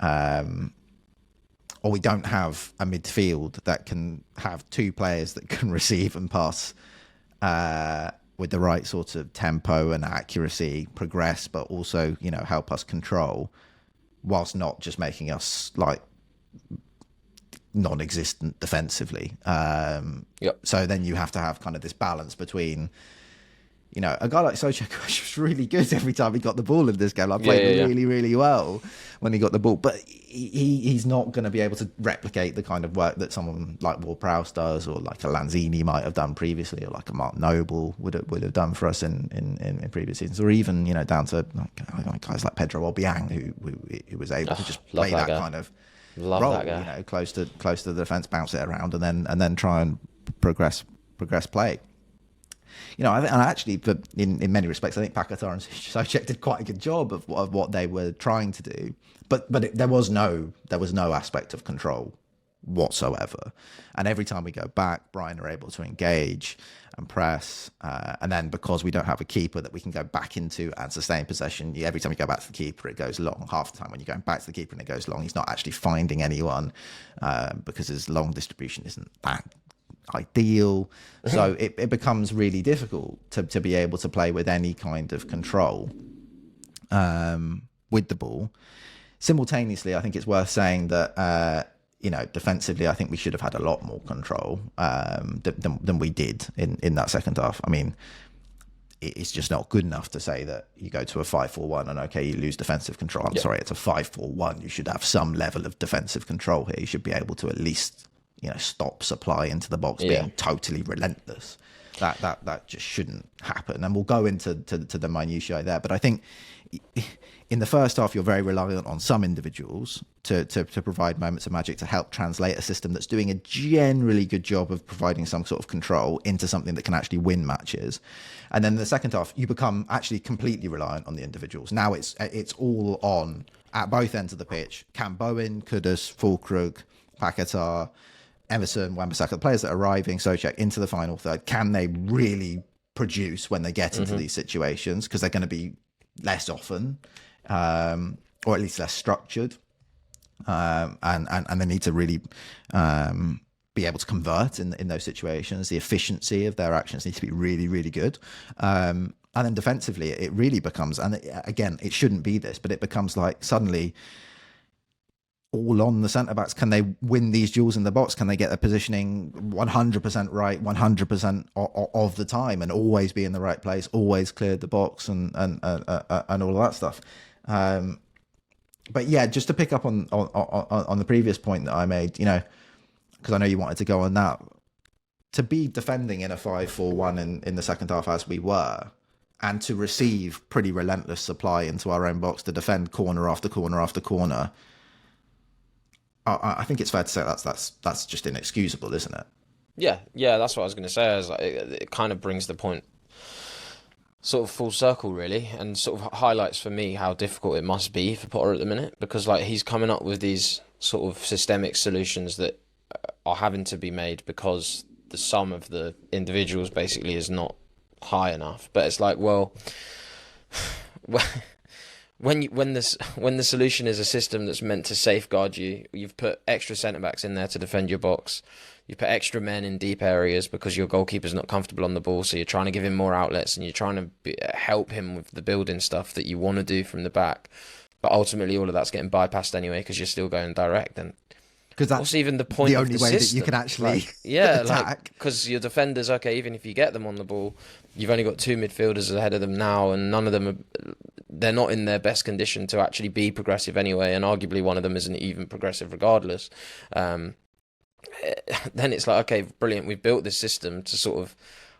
or we don't have a midfield that can have two players that can receive and pass with the right sort of tempo and accuracy, progress, but also, you know, help us control, whilst not just making us like non-existent defensively. So then you have to have kind of this balance between, you know, a guy like Soucek was really good every time he got the ball in this game. Like, played really, really well when he got the ball. But he's not going to be able to replicate the kind of work that someone like Ward-Prowse does, or like a Lanzini might have done previously, or like a Mark Noble would have done for us in previous seasons, or even, you know, down to like guys like Pedro Obiang, who was able to just play that kind of role, you know, close to the defence, bounce it around, and then try and progress play. You know, and actually, in many respects, I think Paquetá and Soucek did quite a good job of what they were trying to do. But there was no aspect of control whatsoever. And every time we go back, Brighton are able to engage and press. And then because we don't have a keeper that we can go back into and sustain possession, every time you go back to the keeper, it goes long. Half the time when you're going back to the keeper and it goes long, he's not actually finding anyone because his long distribution isn't that ideal. So it becomes really difficult to be able to play with any kind of control with the ball. Simultaneously, I think it's worth saying that you know, defensively, I think we should have had a lot more control than we did in that second half. I mean, it's just not good enough to say that you go to a 5-4-1 and okay, you lose defensive control. I'm sorry, it's a 5-4-1. You should have some level of defensive control here. You should be able to at least, you know, stop supply into the box being totally relentless. That just shouldn't happen. And we'll go into the minutiae there. But I think in the first half, you're very reliant on some individuals to provide moments of magic to help translate a system that's doing a generally good job of providing some sort of control into something that can actually win matches. And then in the second half, you become actually completely reliant on the individuals. Now it's all on at both ends of the pitch. Can Bowen, Kudus, Fulkrug, Paquetá, Emerson, Wan-Bissaka, the players that are arriving, Soucek, into the final third, can they really produce when they get into these situations? Because they're going to be less often, or at least less structured, and they need to really be able to convert in those situations. The efficiency of their actions needs to be really, really good. And then defensively, it really becomes, and again, it shouldn't be this, but it becomes like suddenly all on the centre-backs. Can they win these duels in the box? Can they get their positioning 100% right 100% of the time and always be in the right place, always clear the box and all of that stuff? But yeah, just to pick up on the previous point that I made, you know, because I know you wanted to go on that, to be defending in a 5-4-1 in the second half as we were, and to receive pretty relentless supply into our own box, to defend corner after corner after corner, I think it's fair to say that's just inexcusable, isn't it? Yeah, that's what I was going to say. It kind of brings the point sort of full circle, really, and sort of highlights for me how difficult it must be for Potter at the minute, because like he's coming up with these sort of systemic solutions that are having to be made because the sum of the individuals basically is not high enough. But it's like, well, when the solution is a system that's meant to safeguard you, you've put extra centre-backs in there to defend your box. You put extra men in deep areas because your goalkeeper's not comfortable on the ball, so you're trying to give him more outlets and you're trying to help him with the building stuff that you want to do from the back. But ultimately, all of that's getting bypassed anyway because you're still going direct. And because that's even the point the of only the way system. That you can actually attack. Because your defenders, okay, even if you get them on the ball, you've only got two midfielders ahead of them now, and none of them they're not in their best condition to actually be progressive anyway, and arguably one of them isn't even progressive regardless. Then it's like, okay, brilliant, we've built this system to sort of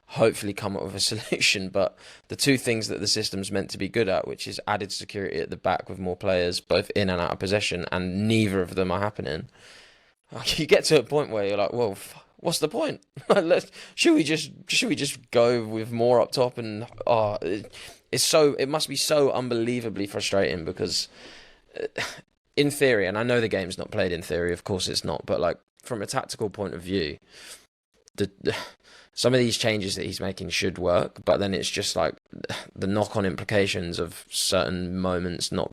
hopefully come up with a solution, but the two things that the system's meant to be good at, which is added security at the back with more players both in and out of possession, and neither of them are happening. You get to a point where you're like, well, what's the point? Should we just go with more up top? And it must be so unbelievably frustrating because in theory, and I know the game's not played in theory, of course it's not, but like from a tactical point of view, some of these changes that he's making should work, but then it's just like the knock-on implications of certain moments not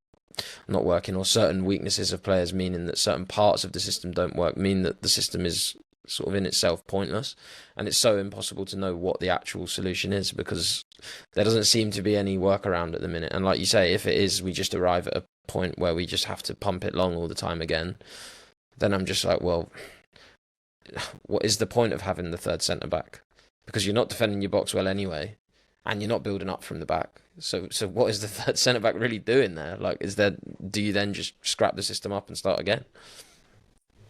working, or certain weaknesses of players meaning that certain parts of the system don't work, mean that the system is sort of in itself pointless, and it's so impossible to know what the actual solution is because there doesn't seem to be any workaround at the minute. And like you say, if it is, we just arrive at a point where we just have to pump it long all the time again, then I'm just like, well, what is the point of having the third centre back? Because you're not defending your box well anyway, and you're not building up from the back. So what is the third centre back really doing there? Like, do you then just scrap the system up and start again?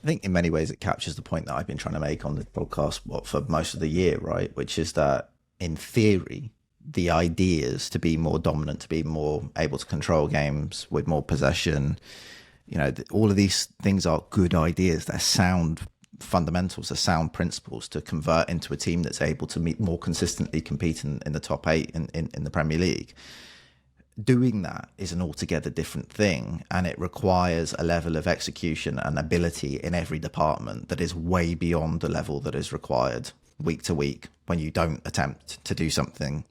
I think in many ways it captures the point that I've been trying to make on the podcast for most of the year, right? Which is that in theory, the ideas to be more dominant, to be more able to control games with more possession, all of these things are good ideas. They're sound fundamentals, they're sound principles to convert into a team that's able to more consistently compete in the top 8 in the Premier League. Doing that is an altogether different thing, and it requires a level of execution and ability in every department that is way beyond the level that is required week to week when you don't attempt to do something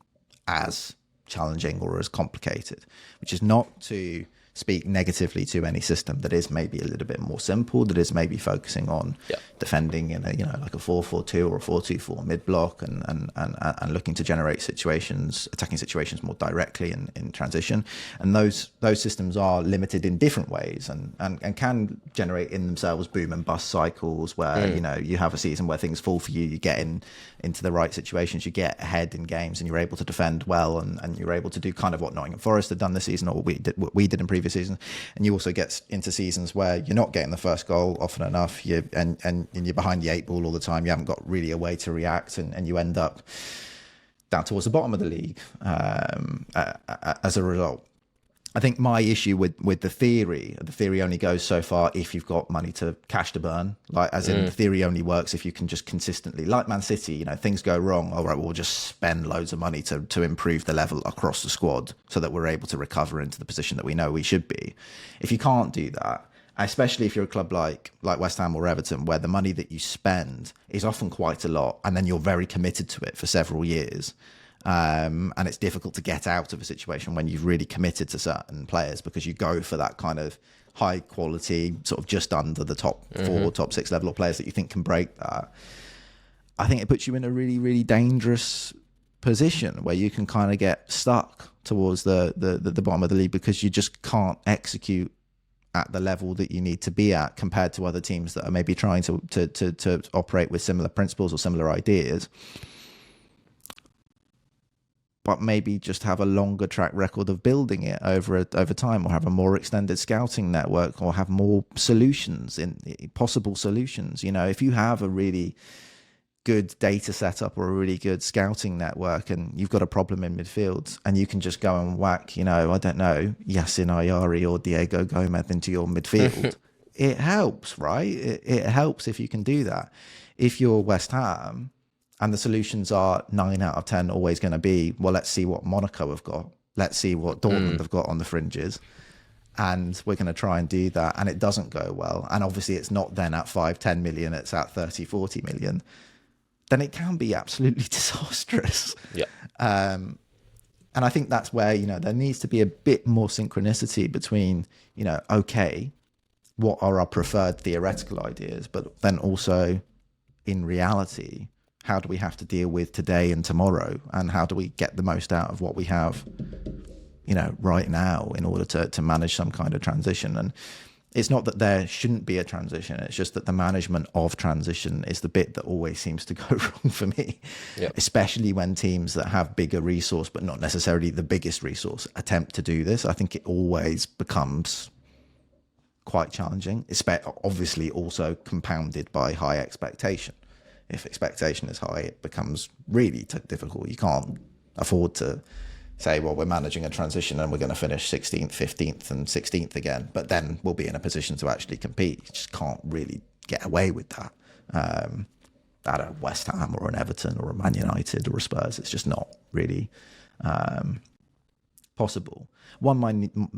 as challenging or as complicated, which is not to speak negatively to any system that is maybe a little bit more simple, that is maybe focusing on defending in a like a 4-4-2 or a 4-2-4 mid block and looking to generate attacking situations more directly in transition. And those systems are limited in different ways and can generate in themselves boom and bust cycles where you have a season where things fall for you get into the right situations, you get ahead in games and you're able to defend well and you're able to do kind of what Nottingham Forest had done this season, or what we did in previous season. And you also get into seasons where you're not getting the first goal often enough, and you're behind the 8 ball all the time, you haven't got really a way to react, and you end up down towards the bottom of the league as a result. I think my issue with the theory only goes so far if you've got money to cash to burn. Like, as in, the theory only works if you can just consistently, like Man City, things go wrong. All right, we'll just spend loads of money to improve the level across the squad so that we're able to recover into the position that we know we should be. If you can't do that, especially if you're a club like West Ham or Everton, where the money that you spend is often quite a lot, and then you're very committed to it for several years. And it's difficult to get out of a situation when you've really committed to certain players because you go for that kind of high quality, sort of just under the top 4, top 6 level of players that you think can break that. I think it puts you in a really, really dangerous position where you can kind of get stuck towards the bottom of the league because you just can't execute at the level that you need to be at compared to other teams that are maybe trying to operate with similar principles or similar ideas, but maybe just have a longer track record of building it over time, or have a more extended scouting network, or have more possible solutions. If you have a really good data setup or a really good scouting network and you've got a problem in midfield and you can just go and whack, I don't know, Yassin Ayari or Diego Gomez into your midfield, it helps, right? It helps if you can do that. If you're West Ham, and the solutions are 9 out of 10 always going to be, well, let's see what Monaco have got. Let's see what Dortmund have got on the fringes. And we're going to try and do that. And it doesn't go well. And obviously it's not then at 5-10 million, it's at 30-40 million. Then it can be absolutely disastrous. Yeah. And I think that's where, there needs to be a bit more synchronicity between, okay, what are our preferred theoretical ideas, but then also in reality, how do we have to deal with today and tomorrow, and how do we get the most out of what we have, right now in order to manage some kind of transition? And it's not that there shouldn't be a transition, it's just that the management of transition is the bit that always seems to go wrong for me, especially when teams that have bigger resource, but not necessarily the biggest resource, attempt to do this. I think it always becomes quite challenging, obviously also compounded by high expectation. If expectation is high, it becomes really difficult. You can't afford to say, well, we're managing a transition and we're going to finish 16th, 15th and 16th again, but then we'll be in a position to actually compete. You just can't really get away with that. at a West Ham or an Everton or a Man United or a Spurs. It's just not really possible.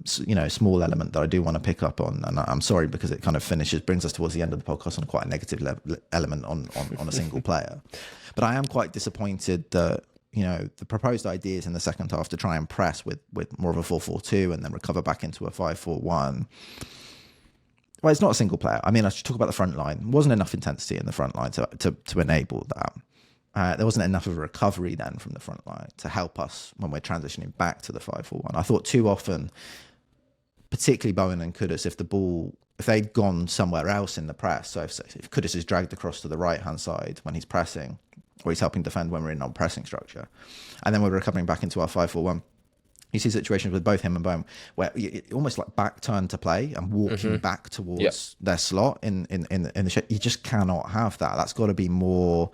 Small element that I do want to pick up on, and I'm sorry because it kind of brings us towards the end of the podcast on quite a negative element on a single player. But I am quite disappointed that, the proposed ideas in the second half to try and press with more of a 4-4-2 and then recover back into a 5-4-1. Well, it's not a single player. I mean, I should talk about the front line. There wasn't enough intensity in the front line to enable that. There wasn't enough of a recovery then from the front line to help us when we're transitioning back to the 5-4-1. I thought too often, particularly Bowen and Kudus, if they'd gone somewhere else in the press, so if Kudus is dragged across to the right-hand side when he's pressing, or he's helping defend when we're in non-pressing structure, and then we're recovering back into our 5-4-1, you see situations with both him and Bowen where almost like back turn to play and walking back towards their slot in the shape. You just cannot have that. That's got to be more...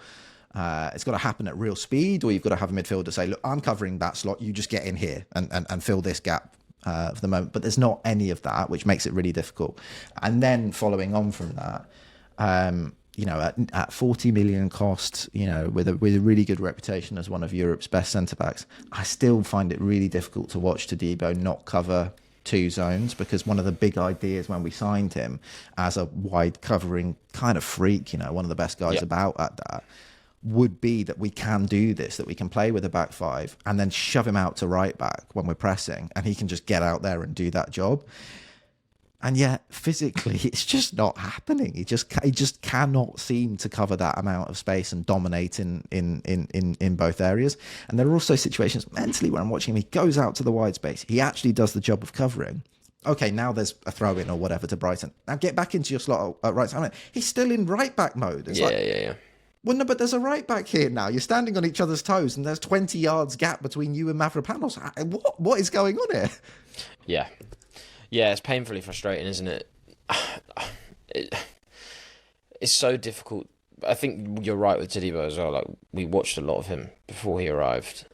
it's got to happen at real speed, or you've got to have a midfielder say, look, I'm covering that slot, you just get in here and fill this gap for the moment. But there's not any of that, which makes it really difficult. And then following on from that, at 40 million cost, with a really good reputation as one of Europe's best centre-backs, I still find it really difficult to watch Tidbo not cover two zones, because one of the big ideas when we signed him as a wide covering kind of freak, one of the best guys about at that, would be that we can do this, that we can play with a back five and then shove him out to right back when we're pressing, and he can just get out there and do that job. And yet physically it's just not happening. He just cannot seem to cover that amount of space and dominate in both areas. And there are also situations mentally where I'm watching him, he goes out to the wide space, he actually does the job of covering. Okay, now there's a throw in or whatever to Brighton. Now get back into your slot at right side. He's still in right back mode. It's yeah. Well, no, but there's a right back here now. You're standing on each other's toes, and there's 20 yards gap between you and Mavropanos. What is going on here? Yeah, it's painfully frustrating, isn't it? It's so difficult. I think you're right with Tidbo as well. Like, we watched a lot of him before he arrived,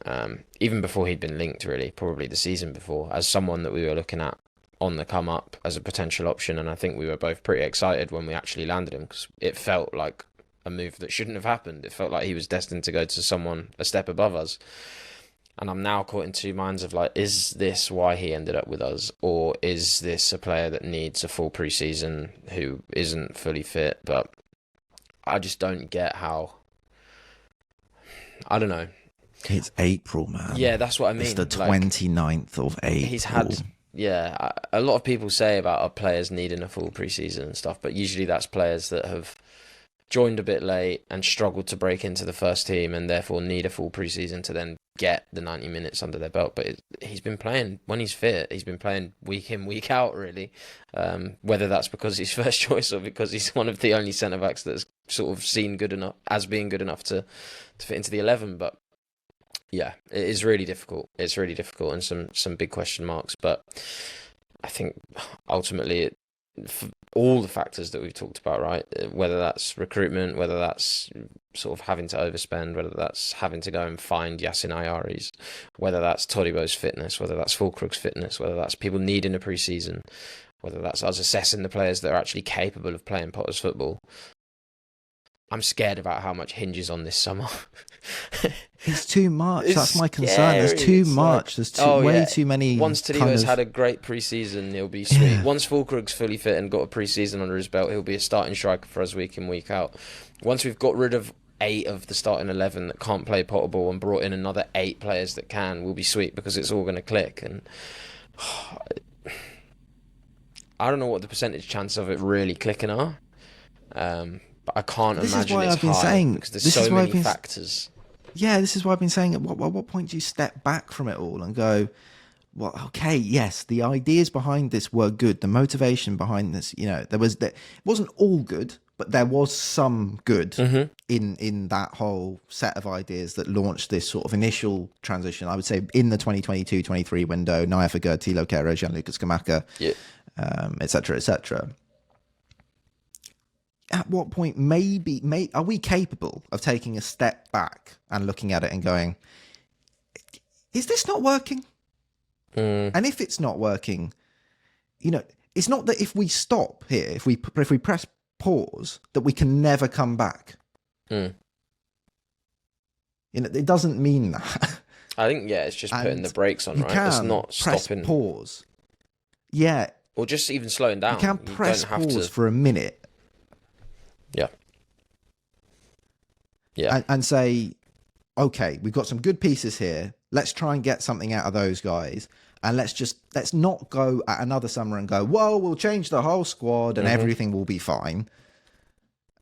even before he'd been linked, really, probably the season before, as someone that we were looking at on the come up as a potential option. And I think we were both pretty excited when we actually landed him, because it felt like a move that shouldn't have happened. It felt like he was destined to go to someone a step above us. And I'm now caught in two minds of like, is this why he ended up with us? Or is this a player that needs a full pre-season who isn't fully fit? But I just don't get how... I don't know. It's April, man. Yeah, that's what I mean. It's the 29th of April. He's had... Yeah, a lot of people say about our players needing a full pre-season and stuff, but usually that's players that have joined a bit late and struggled to break into the first team and therefore need a full pre-season to then get the 90 minutes under their belt. But he's been playing, when he's fit, he's been playing week in, week out, really. Whether that's because he's first choice or because he's one of the only centre-backs that's sort of seen good enough, as being good enough to fit into the 11. But yeah, it is really difficult. It's really difficult, and some big question marks. But I think ultimately all the factors that we've talked about, right? Whether that's recruitment, whether that's sort of having to overspend, whether that's having to go and find Yasin Ayari's, whether that's Todibo's fitness, whether that's Fulkrug's fitness, whether that's people needing a pre-season, whether that's us assessing the players that are actually capable of playing Potter's football. I'm scared about how much hinges on this summer. It's too much. That's my concern. There's too much. There's way too many. Once Tidbo's had a great pre-season, he'll be sweet. Yeah. Once Fulkrug's fully fit and got a pre-season under his belt, he'll be a starting striker for us week in, week out. Once we've got rid of 8 of the starting 11 that can't play Potter ball and brought in another 8 players that can, we'll be sweet, because it's all going to click. And I don't know what the percentage chance of it really clicking are. But I can't imagine it's high because there's so many factors. Yeah, this is why I've been saying, at what point do you step back from it all and go, well, okay, yes, the ideas behind this were good. The motivation behind this, it wasn't all good, but there was some good in that whole set of ideas that launched this sort of initial transition. I would say in the 2022-23 window, Naya Fagur, Thilo Kehrer, Gianluca Scamacca, et cetera, et cetera. At what point are we capable of taking a step back and looking at it and going, is this not working? And if it's not working, it's not that if we stop here, if we press pause, that we can never come back. It doesn't mean that. I think, it's just putting the brakes on, you right? Can it's not press stopping. Pause. Yeah. Or just even slowing down. You can press pause for a minute. Yeah. Yeah. And say, okay, we've got some good pieces here. Let's try and get something out of those guys. And let's not go at another summer and go, whoa, we'll change the whole squad and everything will be fine.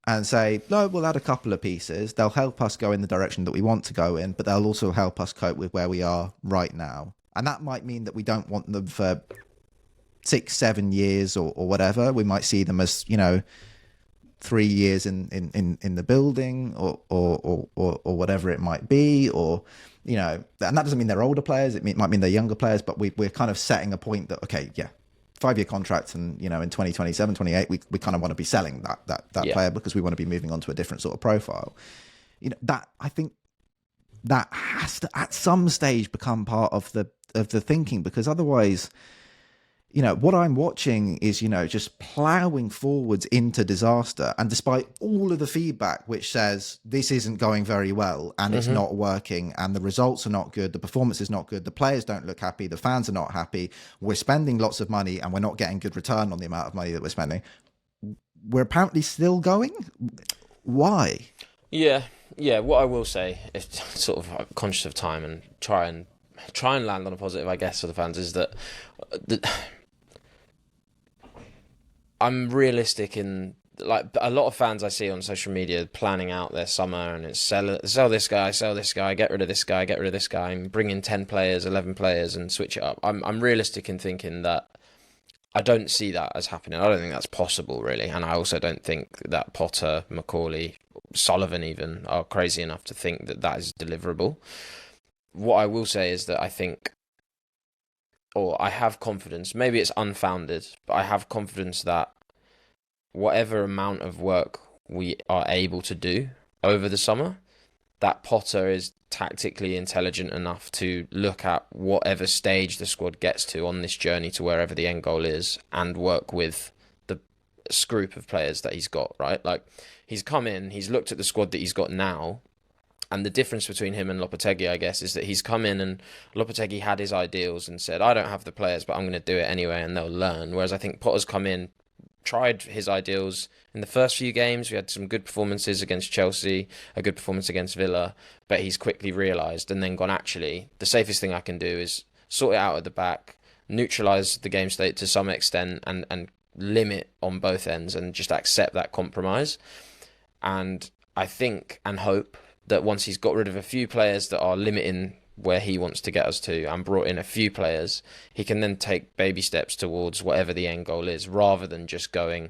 And say, no, we'll add a couple of pieces. They'll help us go in the direction that we want to go in, but they'll also help us cope with where we are right now. And that might mean that we don't want them for 6-7 years or whatever. We might see them as 3 years in the building or whatever it might be, or and that doesn't mean they're older players. It might mean they're younger players, but we're kind of setting a point that 5-year contracts, and in 2027, 28 we kind of want to be selling that player because we want to be moving on to a different sort of profile. That I think that has to at some stage become part of the thinking, because otherwise what I'm watching is, just ploughing forwards into disaster. And despite all of the feedback, which says this isn't going very well and it's not working and the results are not good, the performance is not good, the players don't look happy, the fans are not happy, we're spending lots of money and we're not getting good return on the amount of money that we're spending, we're apparently still going? Why? Yeah. What I will say, is sort of conscious of time and try and land on a positive, I guess, for the fans, is that I'm realistic in, like, a lot of fans I see on social media planning out their summer, and it's sell this guy, get rid of this guy, and bring in 10 players, 11 players and switch it up. I'm realistic in thinking that I don't see that as happening. I don't think that's possible, really. And I also don't think that Potter, Macaulay, Sullivan even are crazy enough to think that is deliverable. What I will say is that I think, or I have confidence, maybe it's unfounded, but I have confidence that whatever amount of work we are able to do over the summer, that Potter is tactically intelligent enough to look at whatever stage the squad gets to on this journey to wherever the end goal is and work with the group of players that he's got, right? Like, he's come in, he's looked at the squad that he's got now, and the difference between him and Lopetegui, I guess, is that he's come in and Lopetegui had his ideals and said, I don't have the players, but I'm going to do it anyway, and they'll learn. Whereas I think Potter's come in, tried his ideals in the first few games. We had some good performances against Chelsea, a good performance against Villa, but he's quickly realised and then gone, actually, the safest thing I can do is sort it out at the back, neutralise the game state to some extent, and limit on both ends and just accept that compromise. And I think and hope that once he's got rid of a few players that are limiting where he wants to get us to and brought in a few players, he can then take baby steps towards whatever the end goal is, rather than just going,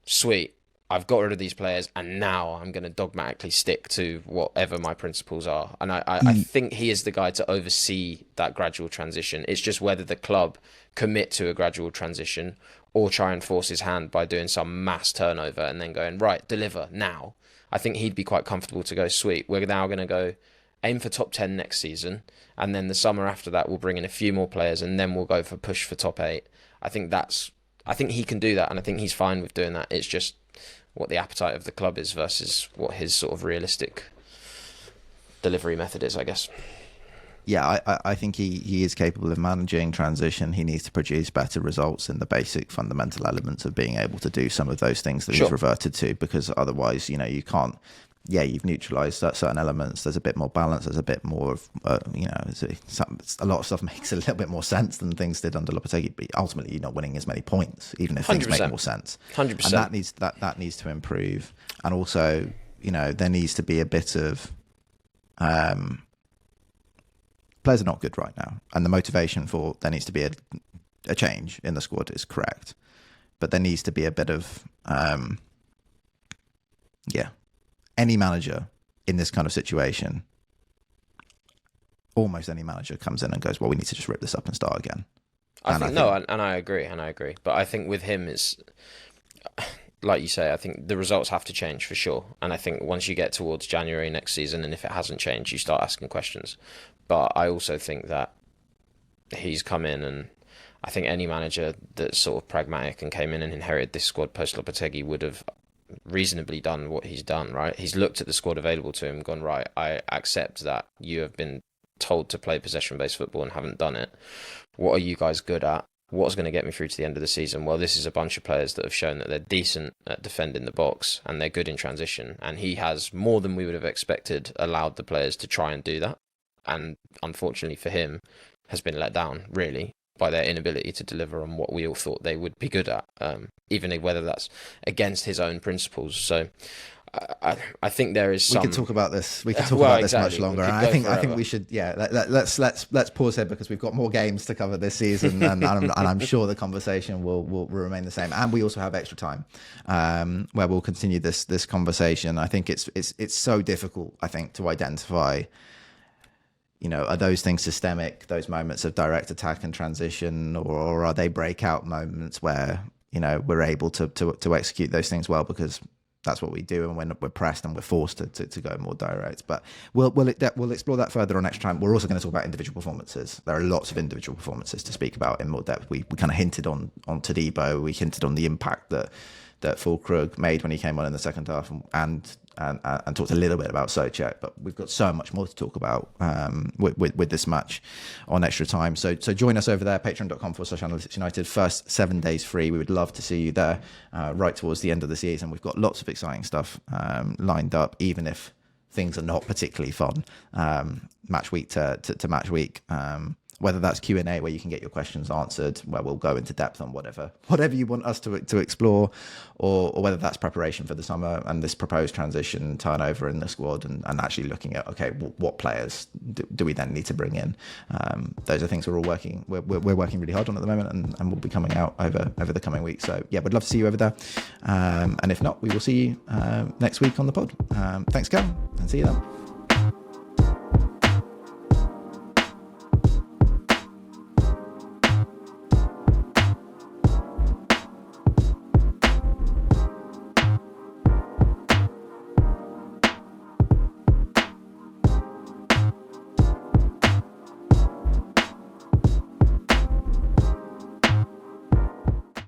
sweet, I've got rid of these players and now I'm going to dogmatically stick to whatever my principles are. And I think he is the guy to oversee that gradual transition. It's just whether the club commit to a gradual transition or try and force his hand by doing some mass turnover and then going, right, deliver now. I think he'd be quite comfortable to go, sweet, we're now going to go aim for top 10 next season, and then the summer after that we'll bring in a few more players and then we'll go for push for top 8. I think he can do that, and I think he's fine with doing that. It's just what the appetite of the club is versus what his sort of realistic delivery method is, I guess. Yeah, I think he is capable of managing transition. He needs to produce better results in the basic fundamental elements of being able to do some of those things that he's reverted to, because otherwise, you can't. Yeah, you've neutralised certain elements. There's a bit more balance. There's a bit more of, a lot of stuff makes a little bit more sense than things did under Lopetegui. But ultimately, you're not winning as many points, even if 100%. Things make more sense. 100%. And that needs to improve. And also, there needs to be a bit of. Players are not good right now, and the motivation for there needs to be a change in the squad is correct, but there needs to be a bit of any manager in this kind of situation, almost any manager comes in and goes, well, we need to just rip this up and start again. I agree, but I think with him it's like you say, I think the results have to change for sure, and I think once you get towards January next season, and if it hasn't changed, you start asking questions. But I also think that he's come in, and I think any manager that's sort of pragmatic and came in and inherited this squad post Lopetegui would have reasonably done what he's done, right? He's looked at the squad available to him and gone, right, I accept that you have been told to play possession-based football and haven't done it. What are you guys good at? What's going to get me through to the end of the season? Well, this is a bunch of players that have shown that they're decent at defending the box and they're good in transition. And he has, more than we would have expected, allowed the players to try and do that. And unfortunately for him, has been let down, really, by their inability to deliver on what we all thought they would be good at, even whether that's against his own principles. So I think there is some... We could talk about this. We could talk about this much longer. And I think we should. Yeah, let's pause here because we've got more games to cover this season, and I'm sure the conversation will remain the same. And we also have extra time where we'll continue this conversation. I think it's so difficult, I think, to identify. Are those things systemic? Those moments of direct attack and transition, or are they breakout moments where we're able to execute those things well because that's what we do, and when we're pressed and we're forced to go more direct. But we'll explore that further on extra time. We're also going to talk about individual performances. There are lots of individual performances to speak about in more depth. We kind of hinted on Tidbo. We hinted on the impact that Fulkrug made when he came on in the second half, and talked a little bit about Soucek, but we've got so much more to talk about with this match on extra time. So join us over there, patreon.com/Analytics United. First 7 days free. We would love to see you there right towards the end of the season. We've got lots of exciting stuff lined up, even if things are not particularly fun match week to match week. Whether that's Q&A where you can get your questions answered, where we'll go into depth on whatever you want us to explore, or whether that's preparation for the summer and this proposed transition turnover in the squad, and actually looking at, okay, what players do we then need to bring in? Those are things we're working really hard on at the moment, and will be coming out over the coming weeks. So yeah, we'd love to see you over there. And if not, we will see you next week on the pod. Thanks, Cal, and see you then.